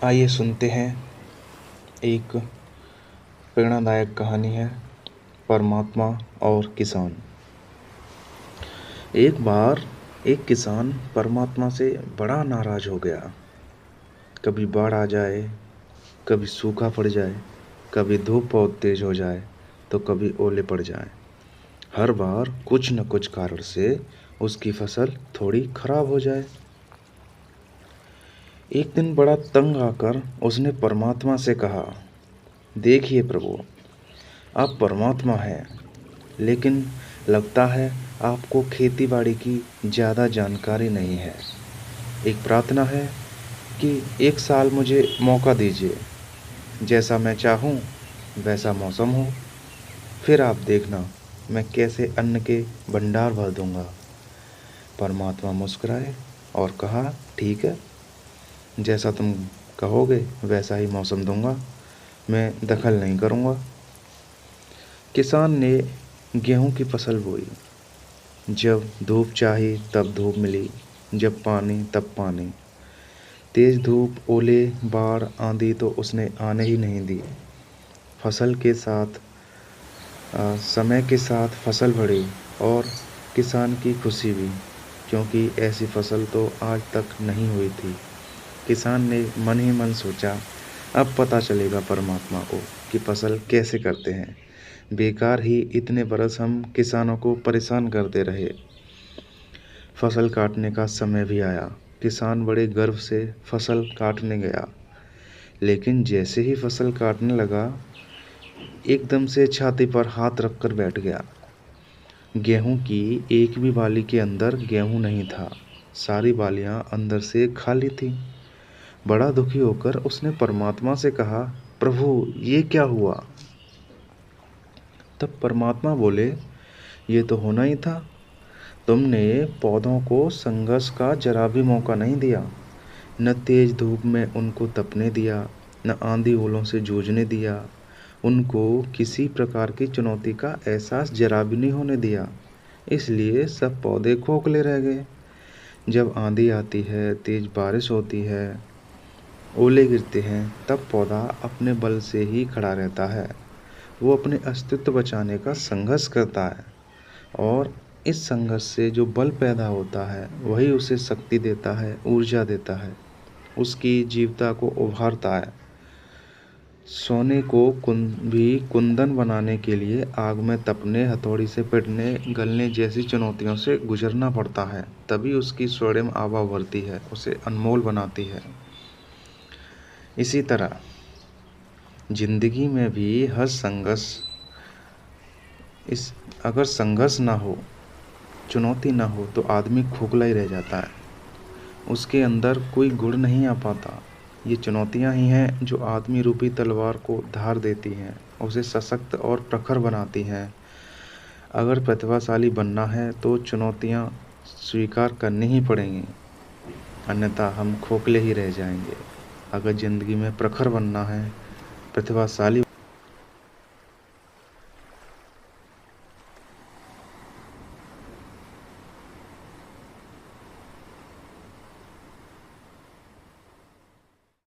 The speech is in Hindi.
आइए सुनते हैं एक प्रेरणादायक कहानी है परमात्मा और किसान। एक बार एक किसान परमात्मा से बड़ा नाराज हो गया। कभी बाढ़ आ जाए, कभी सूखा पड़ जाए, कभी धूप बहुत तेज हो जाए तो कभी ओले पड़ जाए। हर बार कुछ न कुछ कारण से उसकी फसल थोड़ी खराब हो जाए। एक दिन बड़ा तंग आकर उसने परमात्मा से कहा, देखिए प्रभु, आप परमात्मा हैं, लेकिन लगता है आपको खेती-बाड़ी की ज़्यादा जानकारी नहीं है। एक प्रार्थना है कि एक साल मुझे मौका दीजिए, जैसा मैं चाहूँ वैसा मौसम हो, फिर आप देखना मैं कैसे अन्न के भंडार भर दूँगा। परमात्मा मुस्कुराए और कहा, ठीक है, जैसा तुम कहोगे वैसा ही मौसम दूँगा, मैं दखल नहीं करूँगा। किसान ने गेहूँ की फसल बोई। जब धूप चाही तब धूप मिली, जब पानी तब पानी। तेज धूप, ओले, बाढ़, आंधी तो उसने आने ही नहीं दी। फसल के साथ समय के साथ फसल बढ़ी और किसान की खुशी भी, क्योंकि ऐसी फसल तो आज तक नहीं हुई थी। किसान ने मन ही मन सोचा, अब पता चलेगा परमात्मा को कि फसल कैसे करते हैं। बेकार ही इतने बरस हम किसानों को परेशान करते रहे। फसल काटने का समय भी आया। किसान बड़े गर्व से फसल काटने गया, लेकिन जैसे ही फसल काटने लगा, एकदम से छाती पर हाथ रखकर बैठ गया। गेहूं की एक भी बाली के अंदर गेहूं नहीं था। सारी बालियां अंदर से खाली थी। बड़ा दुखी होकर उसने परमात्मा से कहा, प्रभु, ये क्या हुआ? तब परमात्मा बोले, ये तो होना ही था। तुमने पौधों को संघर्ष का जरा भी मौका नहीं दिया। न तेज धूप में उनको तपने दिया, न आंधी ओलों से जूझने दिया। उनको किसी प्रकार की चुनौती का एहसास जरा भी नहीं होने दिया। इसलिए सब पौधे खोखले रह गए। जब आंधी आती है, तेज बारिश होती है, ओले गिरते हैं, तब पौधा अपने बल से ही खड़ा रहता है। वो अपने अस्तित्व बचाने का संघर्ष करता है, और इस संघर्ष से जो बल पैदा होता है वही उसे शक्ति देता है, ऊर्जा देता है, उसकी जीवता को उभारता है। सोने को भी कुंदन बनाने के लिए आग में तपने, हथौड़ी से पिटने, गलने जैसी चुनौतियों से गुजरना पड़ता है, तभी उसकी स्वर्णिम आभा उभरती है, उसे अनमोल बनाती है। इसी तरह जिंदगी में भी हर संघर्ष अगर संघर्ष ना हो, चुनौती ना हो, तो आदमी खोखला ही रह जाता है। उसके अंदर कोई गुण नहीं आ पाता। ये चुनौतियाँ ही हैं जो आदमी रूपी तलवार को धार देती हैं, उसे सशक्त और प्रखर बनाती हैं। अगर प्रतिभाशाली बनना है तो चुनौतियाँ स्वीकार करनी ही पड़ेंगी, अन्यथा हम खोखले ही रह जाएंगे। अगर ज़िंदगी में प्रखर बनना है, प्रतिभाशाली